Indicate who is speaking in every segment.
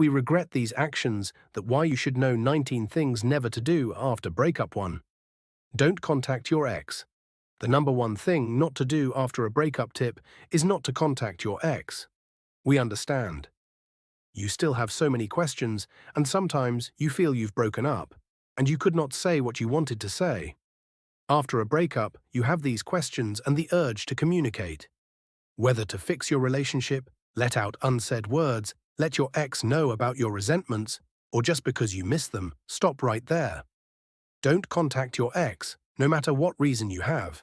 Speaker 1: we regret these actions that why you should know 19 things never to do after breakup. 1. Don't contact your ex. The number one thing not to do after a breakup tip is not to contact your ex. We understand. You still have so many questions, and sometimes you feel you've broken up, and you could not say what you wanted to say. After a breakup, you have these questions and the urge to communicate. Whether to fix your relationship, let out unsaid words, let your ex know about your resentments, or just because you miss them, stop right there. Don't contact your ex, no matter what reason you have.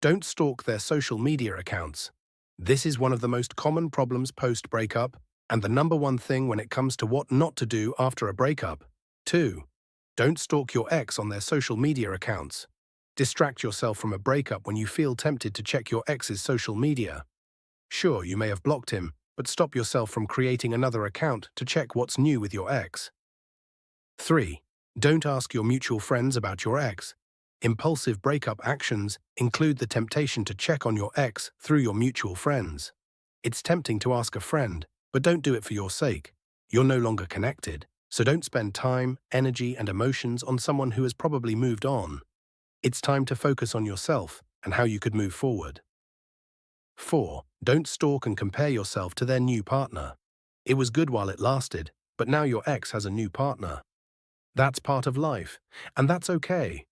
Speaker 1: Don't stalk their social media accounts. This is one of the most common problems post-breakup, and the number one thing when it comes to what not to do after a breakup. 2. Don't stalk your ex on their social media accounts. Distract yourself from a breakup when you feel tempted to check your ex's social media. Sure, you may have blocked him, but stop yourself from creating another account to check what's new with your ex. 3. Don't ask your mutual friends about your ex. Impulsive breakup actions include the temptation to check on your ex through your mutual friends. It's tempting to ask a friend, but don't do it for your sake. You're no longer connected, so don't spend time, energy, and emotions on someone who has probably moved on. It's time to focus on yourself and how you could move forward. 4. Don't stalk and compare yourself to their new partner. It was good while it lasted, but now your ex has a new partner. That's part of life, and that's okay.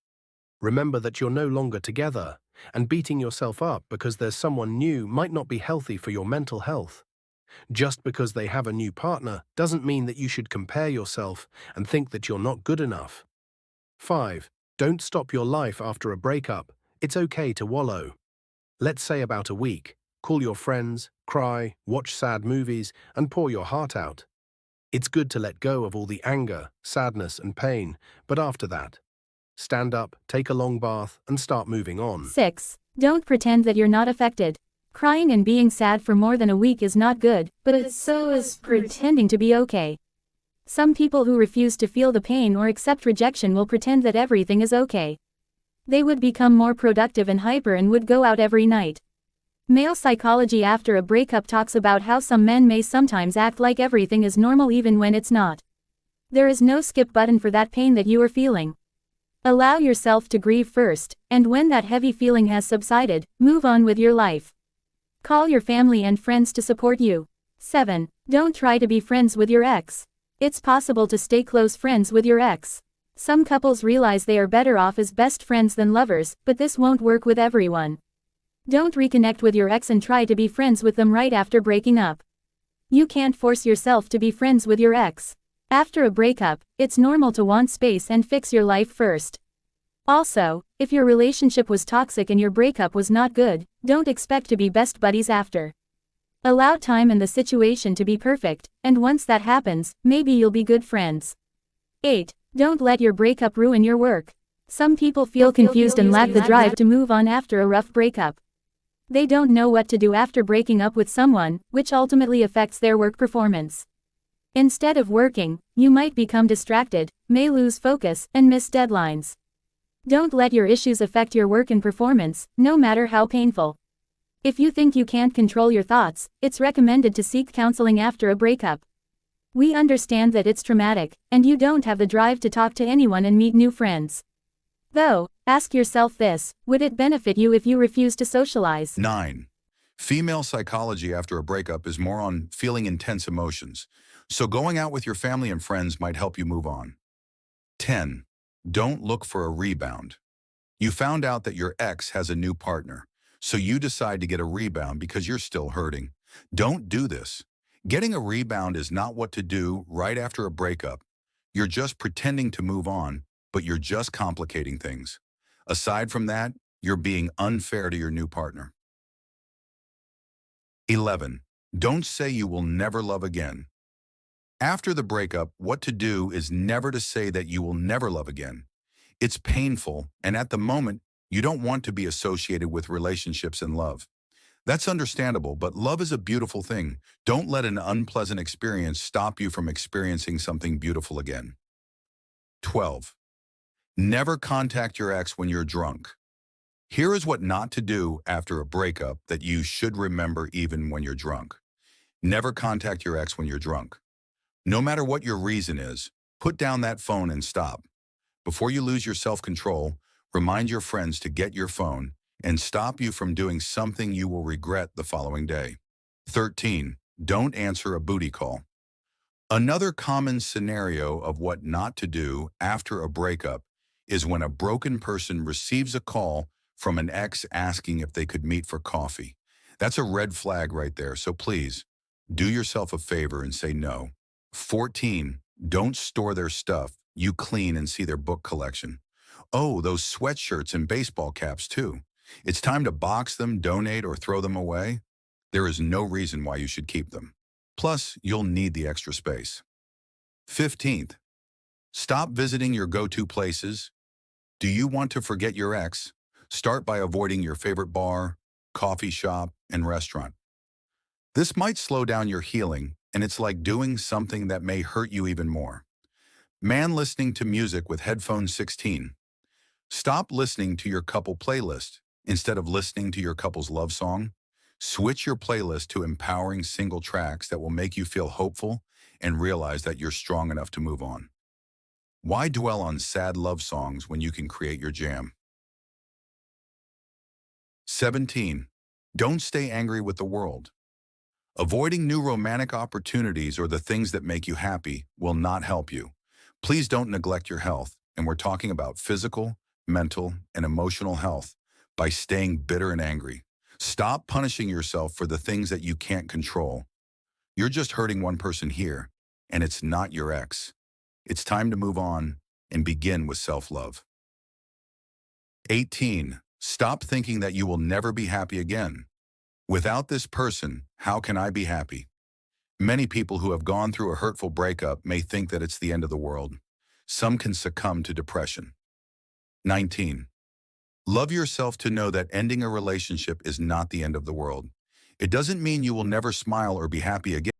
Speaker 1: Remember that you're no longer together, and beating yourself up because there's someone new might not be healthy for your mental health. Just because they have a new partner doesn't mean that you should compare yourself and think that you're not good enough. 5. Don't stop your life after a breakup. It's okay to wallow. Let's say about a week. Call your friends, cry, watch sad movies, and pour your heart out. It's good to let go of all the anger, sadness, and pain, but after that, stand up, take a long bath, and start moving on.
Speaker 2: 6. Don't pretend that you're not affected. Crying and being sad for more than a week is not good, but so is pretending to be okay. Some people who refuse to feel the pain or accept rejection will pretend that everything is okay. They would become more productive and hyper and would go out every night. Male psychology after a breakup talks about how some men may sometimes act like everything is normal even when it's not. There is no skip button for that pain that you are feeling. Allow yourself to grieve first, and when that heavy feeling has subsided, move on with your life. Call your family and friends to support you. 7. Don't try to be friends with your ex. It's possible to stay close friends with your ex. Some couples realize they are better off as best friends than lovers, but this won't work with everyone. Don't reconnect with your ex and try to be friends with them right after breaking up. You can't force yourself to be friends with your ex. After a breakup, it's normal to want space and fix your life first. Also, if your relationship was toxic and your breakup was not good, don't expect to be best buddies after. Allow time and the situation to be perfect, and once that happens, maybe you'll be good friends. 8. Don't let your breakup ruin your work. Some people feel confused and lack the drive to move on after a rough breakup. They don't know what to do after breaking up with someone, which ultimately affects their work performance. Instead of working, you might become distracted, may lose focus, and miss deadlines. Don't let your issues affect your work and performance, no matter how painful. If you think you can't control your thoughts, it's recommended to seek counseling after a breakup. We understand that it's traumatic, and you don't have the drive to talk to anyone and meet new friends. Though, ask yourself this: would it benefit you if you refuse to socialize?
Speaker 3: 9. Female psychology after a breakup is more on feeling intense emotions, so going out with your family and friends might help you move on. 10. Don't look for a rebound. You found out that your ex has a new partner, so you decide to get a rebound because you're still hurting. Don't do this. Getting a rebound is not what to do right after a breakup. You're just pretending to move on, but you're just complicating things. Aside from that, you're being unfair to your new partner. 11. Don't say you will never love again. After the breakup, what to do is never to say that you will never love again. It's painful, and at the moment, you don't want to be associated with relationships and love. That's understandable, but love is a beautiful thing. Don't let an unpleasant experience stop you from experiencing something beautiful again. 12. Never contact your ex when you're drunk. Here is what not to do after a breakup that you should remember even when you're drunk. Never contact your ex when you're drunk. No matter what your reason is, put down that phone and stop. Before you lose your self-control, remind your friends to get your phone and stop you from doing something you will regret the following day. 13. Don't answer a booty call. Another common scenario of what not to do after a breakup is when a broken person receives a call from an ex asking if they could meet for coffee. That's a red flag right there, so please, do yourself a favor and say no. 14. Don't store their stuff you clean and see their book collection. Oh, those sweatshirts and baseball caps too. It's time to box them, donate, or throw them away. There is no reason why you should keep them. Plus, you'll need the extra space. 15th, stop visiting your go-to places. Do you want to forget your ex? Start by avoiding your favorite bar, coffee shop, and restaurant. This might slow down your healing, and it's like doing something that may hurt you even more. Man listening to music with headphones. 16. Stop listening to your couple playlist. Instead of listening to your couple's love song, switch your playlist to empowering single tracks that will make you feel hopeful and realize that you're strong enough to move on. Why dwell on sad love songs when you can create your jam? 17. Don't stay angry with the world. Avoiding new romantic opportunities or the things that make you happy will not help you. Please don't neglect your health, and we're talking about physical, mental, and emotional health, by staying bitter and angry. Stop punishing yourself for the things that you can't control. You're just hurting one person here, and it's not your ex. It's time to move on and begin with self-love. 18. Stop thinking that you will never be happy again. Without this person, how can I be happy? Many people who have gone through a hurtful breakup may think that it's the end of the world. Some can succumb to depression. 19. Love yourself to know that ending a relationship is not the end of the world. It doesn't mean you will never smile or be happy again.